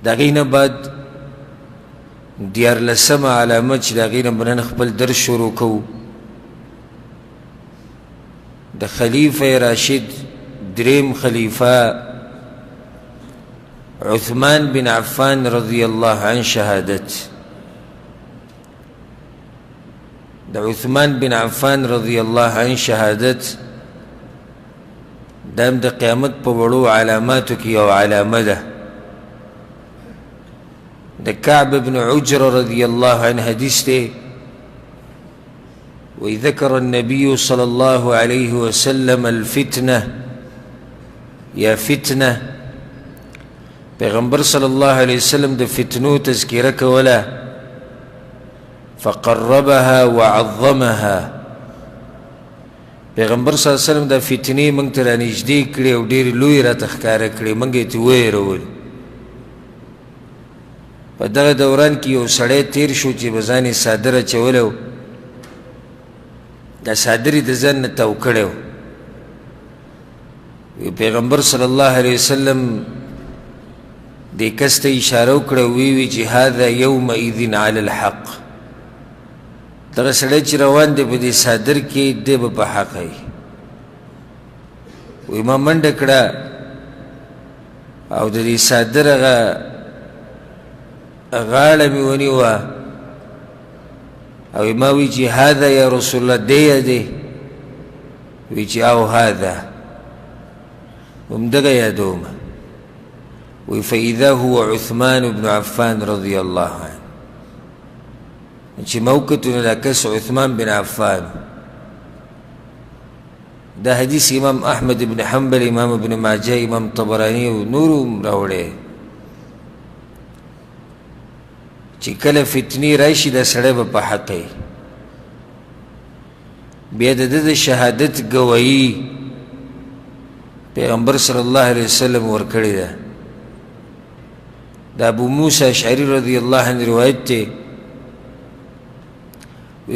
دا غینا بعد دیارلسمه علامه چې دا غینا به نن خپل درس شروع کوو د خلیفه راشد دریم خلیفه عثمان بن عفان رضی الله عن شهادت د عثمان بن عفان رضی الله عن شهادت دام د قیامت په وړو علاماتو کې یو علامه ده د كعب بن عجر رضي الله عنه حديث ده وذكر النبي صلى الله عليه وسلم الفتنة يا فتنة پیغمبر صلى الله عليه وسلم ده فتنو تذكيرك ولا فقربها وعظمها پیغمبر صلی الله علیه وسلم دا فتنی منگ تر نږدې کړي او ډېر لوی را تخکاره کړي منگ یې ویرول په دغه دوران کې یو سړی تیر شو چې به ځان یې څادر اچولی و دا څادر یې د ځان نه تاو کړی و پیغمبر صلی الله علیه وسلم دې کس ته اشاره وکړه ویې چې هذا یومئذ علی الحق دغه سړی چې روان دی په دې څادر کې دی به په حق وي وایي ما منډه کړه او د دې څادر هغه غاړه مې ونیوه او ما وی چې هذا یا رسول الله دی دی وی چې او هذا همدغه یادوم وی فاذا هو عثمان بن عفان رضی الله عنه چې موقتونه دا کس عثمان بن عفان دا حدیث امام احمد بن حنبل امام ابن ماجه امام طبرانی و نورم راوړی چې کله فتنی راشي دا سړی به په حق وي بیا د ده د شهادت ګوایي پیغمبر صلی الله علیه وسلم ورکړې ده د ابو موسی اشعری رضی الله عنه روایت دی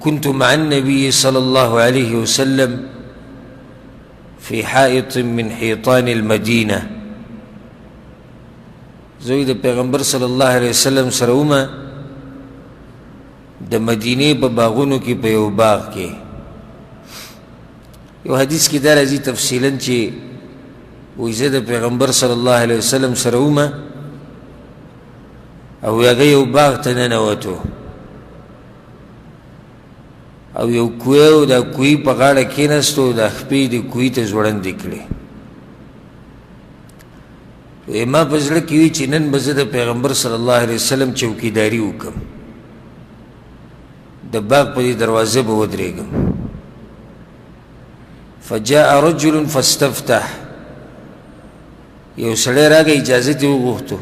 كنت مع النبي صلى الله عليه وسلم في حائط من حيطان المدينة زوی د پیغمبر صلی الله علیه وسلم سره ومه د مدینې په باغونو کې په یو باغ کې یو حدیث کې دا راځي تفصیلا چې وایي زه د پیغمبر صلی الله علیه وسلم سره ومه او هغه یو باغ ته ننوتو او یو کوی او دا کوی په غاړه کېناستو دا خپې د کوی ته ځوړندې کړې ما په زړه کې وي چې نن به زه د پیغمبر صلی الله علیه وسلم چوکیداري وکړم د باغ په دې دروازه به ودرېږم فجاء رجل فاستفتح یو سړی راغی اجازه ترې وغوښتو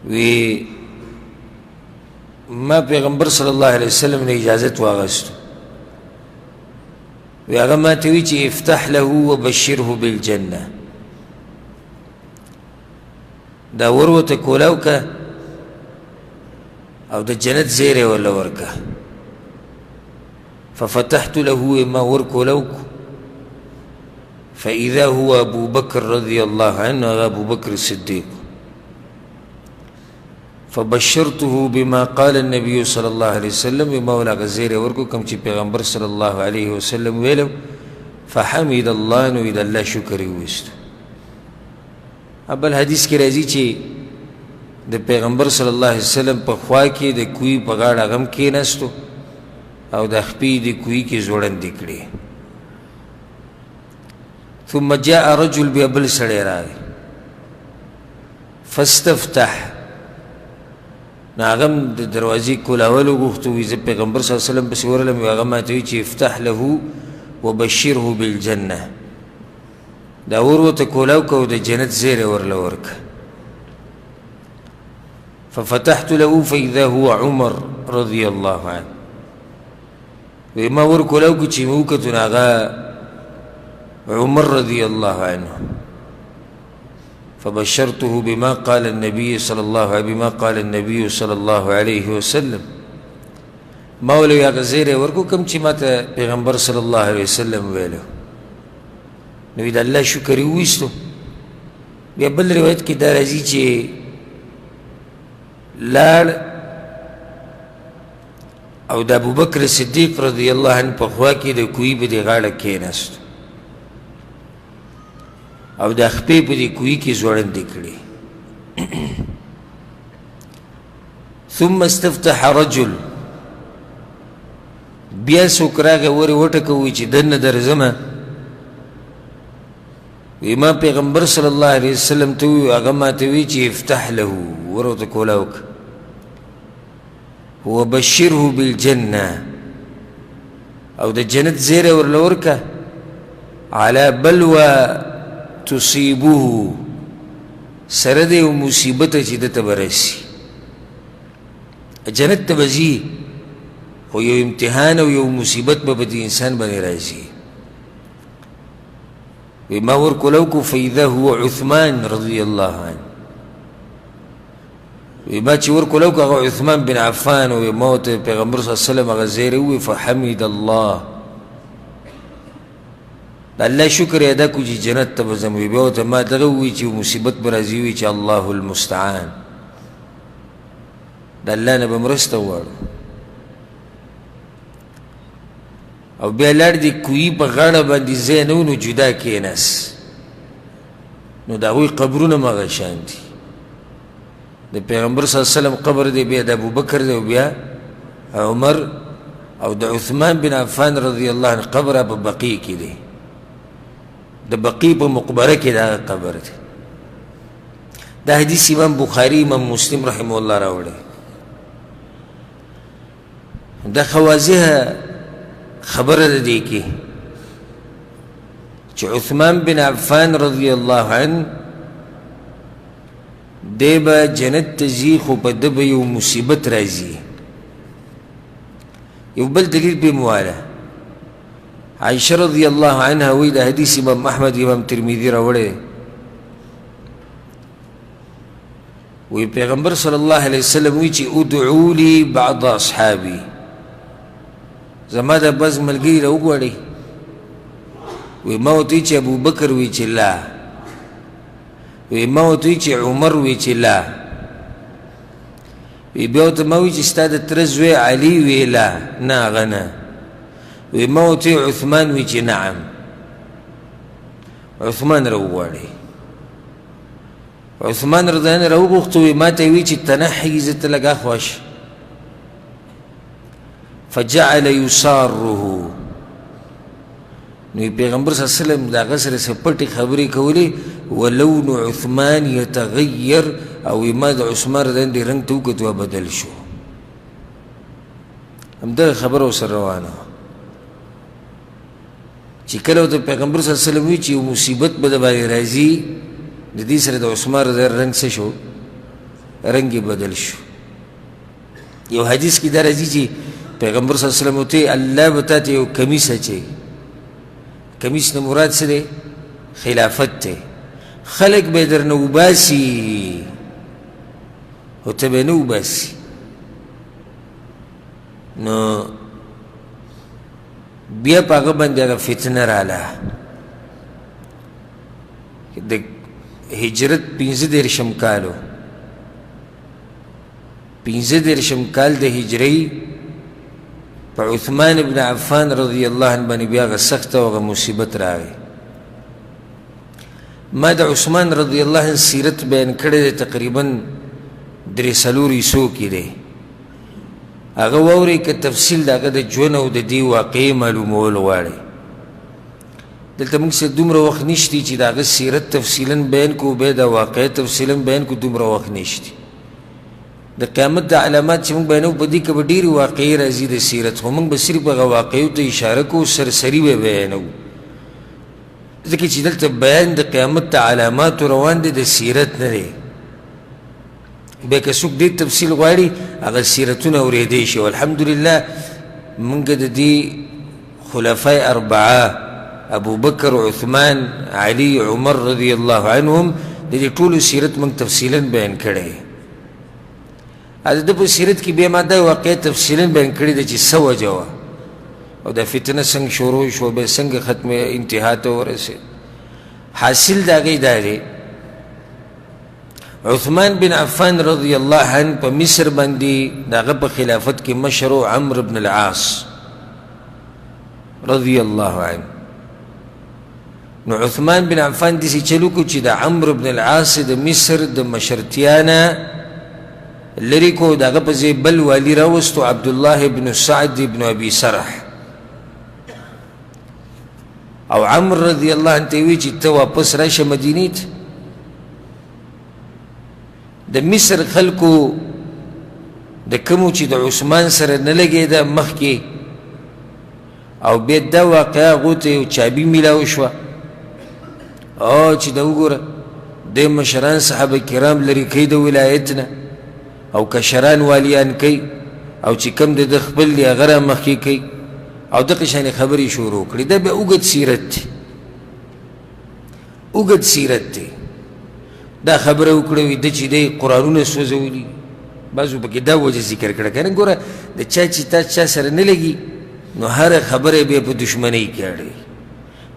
وی ما پیغمبر صلی الله علیه وسلم نه اجازت واغستو وی هغه ما ته وی چې افتح له وبشره بالجنه دا ورته کولاو که او د جنت زیری ولا ورکه ففتحت له ما ورکولاو فاذا هو ابو بكر رضي الله عنه ابو بكر الصديق فبشرته بما قال النبي صلى الله عليه وسلم بما ولا غزير ورکو کم چې پیغمبر صلی الله علیه وسلم ویلو فحمد الله نو اذا الله شکر وست ابل حدیث کې راځي چې د پیغمبر صلی الله علیه وسلم په خوا کې د کوی په غاړه غم کېناستو او د خپې د کوی کې ځوړندې کړې ثم جاء رجل بابل سړی راغی فاستفتح ناغم د دروازې کولاول وغوښتو وي زه پیغمبر صلی الله علیه وسلم پسې ورغلم هغه ماته وایي چې افتح له وبشره بالجنه دا ورته کولاو که د جنت زیری ورله ورکه ففتحت له فاذا هو عمر رضي الله عنه وما ورکولاو که چې مې وکتو نو هغه عمر رضي الله عنه فبشرته بما قال النبي صلى الله عليه وسلم مولوی هغه زیری ورکو کوم چې ماته پیغمبر صلی الله علیه وسلم ویلو نو د الله شکر یې وویستو بیا بل روایت کې دا راځي چې لاړ او د ابوبکر صدیق رضی الله عنه په خوا کې د کوهي په دې غاړه کېناست او د خپې په دې کوهي کې ځوړندې کړې. ثم استفتح رجل، بیا څوک راغی ورې وټکوي چې دننه درځمه. وی ما پیغمبر صلی الله علیه وسلم ته وی، هغه ماته وی چې افتح له، ور ورته کولا وکړه، وبشره بالجنه، او د جنت زیری ورله ورکه، على بلوى تصيبه، سره د یو مصیبته چې ده ته به رسي. جنت ته به ځي خو یو امتحان او یو مصیبت به په دې انسان باندې راځي. وی ما ورکوله وکړو فاذا هو عثمان رضی الله عنه، وی ما چې ورکوله وکړو هغه عثمان بن عفان، وی ما ورته پیغمبر صلی الله علیه وسلم هغه زیری ووی فحمد الله، د الله شکر یې ادا کړو چې جنت ته به ځم. وی بیا ورته ما دغه ووی چې مصیبت به راځي، وی چې الله المستعان، د الله نه به مرسته وغواړو. او بیا لاړ د کوهي په غاړه باندې ځای نه و، نو جدا کېناست، نو د هغوی قبرونه مغه شان دي. د پیغمبر صلی الله علیه وسلم قبر دی، بیا د ابوبکر دی، او بیا عمر او د عثمان بن عفان رضی الله عنه قبر په بقیع کې دی، د بقیع په مقبره کې دا قبر دی. دا حدیث امام بخاری امام مسلم رحمه الله راوړی. دا خواضحه خبره ده دی کې چې عثمان بن عفان رضی الله عنه دی به جنت ته ځي، خو په ده به یو مصیبت راځي. یو بل دلیل به مواله، عائشه رضی الله عنها وی دا حدیث امام احمد امام ترمذی راوړی، وی پیغمبر صلی الله علیه وسلم وی چې ادعوا لي بعض اصحابي، زما د بز ملګري را وګواړئ. وی ما ورته وی چې ابوبکر وی چې لا، وی ما ورته وی چې عمر وی چې لا، وی بیا ورته ما وی چې ستا د تره زوی علي وی لا، نه هغه نه. وی ما ورته وی عثمان وی چې نعم، عثمان را وغواړئ. عثمان رضی الله عنه را وغوښته، وی ما ته وی چې تنحي، زه ته لږ اخوا شه. فجعل يساره، نو پیغمبر صلی الله علیه وسلم د هغه سره څه پټې خبرې کولې، ولون عثمان یتغیر، او ما د عثمان رضی الله عنه رنګ ته وکتو بدل شو. همدغه خبره ورسره روانه وه چې کله ورته پیغمبر صلی الله علیه وسلم وی چې یو مصیبت به د باندې راځي، د دې سره د عثمان رضی الله عنه رنګ څه شو، رنګ یې بدل شو. یو حدیث کې دا راځي چې پیغمبر صلی الله علیه وسلم ته الله به تاته یو کمیس اچوي. کمیس نه مراد څه دی؟ خلافت دی. خلق به درنه وباسي او ته به نه وباسي. نو بیا په هغه باندې هغه فتنه رااله. د هجرت 15 کالو، 15 کال د هجرۍ په عثمان ابن عفان رضی الله عنه باندې بیا هغه سخته او هغه مصیبت راغی. ما د عثمان رضی الله عنه سیرت بیان کړی دی، تقریبا 300 کې دی. هغه واورئ که تفصیل د هغه د ژوند او د دې واقعې معلومول غواړئ. دلته موږ سره دومره وخت نشتی چې د هغه سیرت تفصیلا بیان کړو، بیا د واقعې تفصیلا بیان کړو، دومره وخت نشتی. د قیامت د علامات چې موږ بیانوو په دې کې به ډېرې واقعې راځي د سیرت، خو موږ به صرف هغه واقعو ته اشاره کوو، سرسري به بیانوو، ځکه چې دلته بیان د قیامت د علاماتو روان دی، د سیرت نه دی. بیا که څوک ډېر تفصیل غواړي هغه سیرتونه اورېدی شي. الحمدلله موږ د دې خلفای اربعه ابوبکر، عثمان، علي، عمر رضی الله عنهم د دې ټولو سیرت موږ تفصیلا بیان کړی. د په سیرت کې بیا ما دا واقعه تفصیلا بیان کړې ده چې څه وجه وه او دا فتنه څنګه شروع شو، بیا څنګه ختمه انتها ته ورسېد. حاصل د هغې دا دی عثمان بن عفان رضی اللہ عنہ په مصر باندې داغه په خلافت کې مشرو عمرو بن العاص رضی الله عنه. نو عثمان بن عفان دسی چلو کو چې د عمرو بن العاص د مصر د مشرتیانا لری کو داغه په ځای بل والی راوستو عبد الله بن سعد بن ابي سرح او عمرو رضی الله عنه ته وی چې ته واپس راشه مدینې ته. د مصر خلکو د کومو چې د عثمان سره نه لګېده مخکې او بیا دا واقعه هغو ته یو چابي میلاو شوه او چې دا وګوره د مشران صحابه کرام لرې کوي د ولایت نه او کشران والیان کوي او چې کوم د خپل دی هغه رامخکې کوي او دغه شانې خبرې شروع کړي. دا بیا اوږد سیرت دی، اوږد سیرت دی. دا خبره وکړه وي د چې دی قرآنونه سوځولي، بعضو پکې دا وجه ذکر کړه که نه. ګوره د چا چې تا چا سره نه لګي نو هره خبره بیا په دشمنۍ کې اړوي.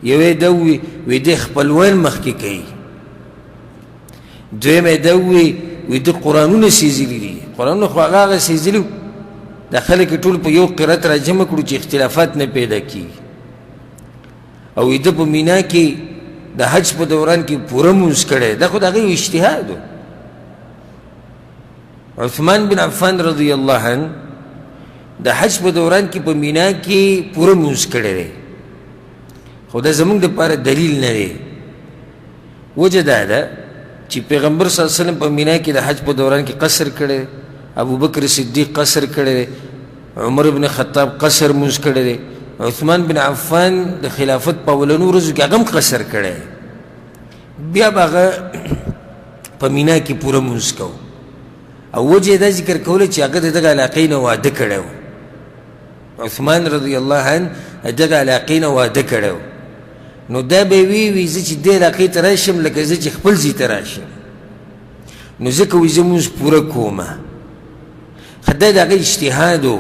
یو یې دا وي د خپلوان مخکې کوي، دویم یې دا وي د قرآنونه سېزلي دي. قرآنونه خو هغه سېزلي دا خلک ټول په یو قرت را جمع کړو چې اختلافات نه پیدا کېږي. او د په مینا کې د حج په دوران کې پوره مونځ کړی، دا خو د هغه یو اجتهاد و. عثمان بن عفان رضی الله عنه د حج په دوران کې په مینا کې پوره مونځ کړی دی، خو دا زمونږ دپاره دلیل نه دی. وجه دا ده چې پیغمبر صلی الله علیه وسلم په مینا کې د حج په دوران کې قصر کړی، ابو بکر صدیق قصر کړی، عمر بن خطاب قصر مونځ کړی دی، عثمان بن عفان د خلافت په اولنو ورځو کې هغه هم قصر کړی، بیا به هغه په مینا کې پوره مونځ کوو. او وجه یې دا ذکر کوله چې هغه د دغه علاقې نه واده کړی و. عثمان رضی الله عنه دغه علاقې نه واده کړی و. نو دا به وی زه چې دې علاقې ته راشم لکه زه چې خپل ځای ته راشم، نو ځکه وایي زه مونځ پوره کومه. خو دا د هغه اجتهاد و،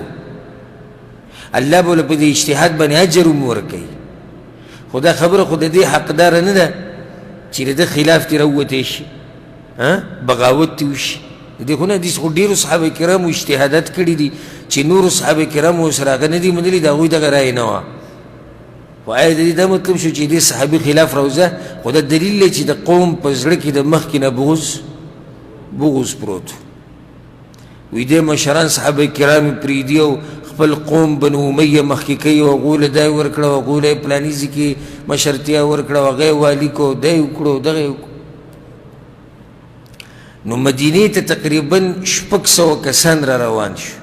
الله به له په دې اجتهاد باندې اجر هم ورکوي. خو دا خبره خو د دې حقداره نه ده چې د ده خلاف ترې راووتی شي، بغاوت ترې وشي. د دې خو نه حدیث خو ډېرو صحابه کرامو اجتهادات کړي دي چې نورو صحابه کرامو ورسره هغه نه دي منلي، د هغوی دغه رایې نه وه. خو آیا د دې دا مطلب شو چې دې صحابي خلاف راوځه؟ خو دا دلیل دی چې د قوم په زړه کې د مخکې نه بغض پروت وي. دې مشران صحابه کرام یې پرېږدي او خپل قوم بنو امیه مخکې کوي او هغوی له دا یې ورکړه او هغوی له یې پلاني ځای کې مشرتیا ورکړه او هغه یې والي کو، دا یې وکړو، دغه یې وکړو. نو مدینې ته تقریبا 600 کسان را روان شو،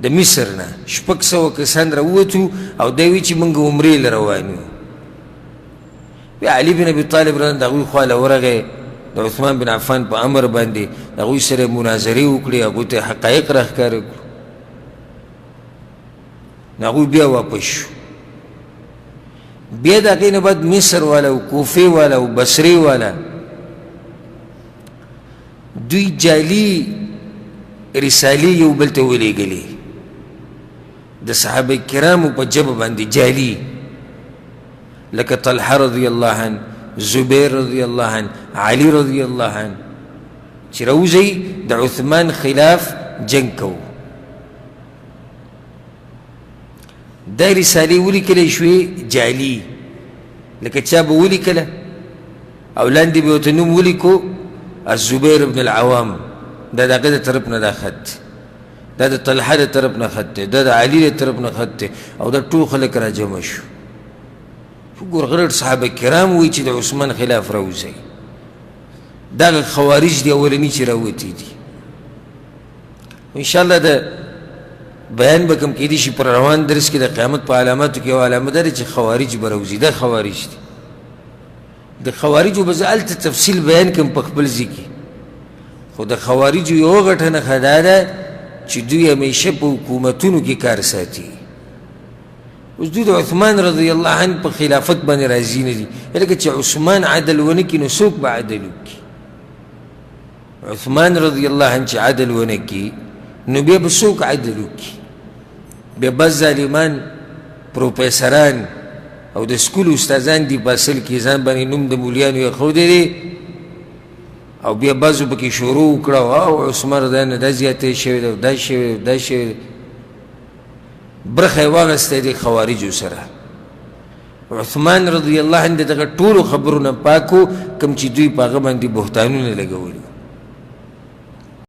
د مصر نه 600 کسان راووتو او دا وی چې موږ عمرې له روان یو. بیا علي بن ابي طالب رضی د هغوی خوا له ورغی، د عثمان بن عفان په امر باندې د هغوی سره مناظرې وکړې، هغوی ته حقایق راښکاره کړو. نو هغوی بیا واپس شو. بیا د هغې نه بعد مصر والا او کوفې والا او بصرې والا دوی جعلي رسالې یو بل ته ولېږلې د صحابه کرامو په ژبه باندې، جعلي، لکه طلحه رضی الله عنه، زبیر رضی الله عنه، علي رضی الله عنه، چې راوځئ د عثمان خلاف جنگ کوو. دا رسالې ولیکلی شوې جعلي، لکه چا به ولیکله او لاندې به ورته نوم ولیکو الزبیر بن العوام، دا د هغه د طرف نه دا خط دی، دا د طلحه د طرف نه خط دی، دا د علي د طرف نه خط دی، او دا ټول خلک را جمع شو. وګوره غرر صحابه کرام وایي چې د عثمان خلاف راوځئ. دغه خوارج دي اولني چې راوتي دي. انشاءالله د بیان به کوم کیدی شي پر روان درس کې د قیامت په علاماتو کې یو علامه ده چې خوارج به راوځي. دا خوارج دي. د خوارجو به زه هلته تفصیل بیان کوم په خپل ځای کې، خو د خوارجو یوه غټه نښه دا ده چې دوی همیشه په حکومتونو کې کار ساتي. اوس دوی د عثمان رضی الله عنه په خلافت باندې راضي نه دي، لکه چې عثمان عدل ونه کړي نو څوک به عدل وکړي؟ عثمان رضی الله عنه چې عدل ونه کړي نو بیا به څوک عدل وکړي؟ بیا بس ظالمان پروفیسران او د سکول استادان دي په اصل کې ځان باندې نوم د مولیانو یې ښودی دی او بیا بعضو پکې شروع وکړه او عثمان رضی الله عنه دا زیاتې شوې ده دا شوې دا شوې برخه یې واخیستی دې خوارجو سره عثمان رضی الله عنه دغه ټولو خبرونه پاکو کوم چې دوی په هغه باندې بهتانونه لګولي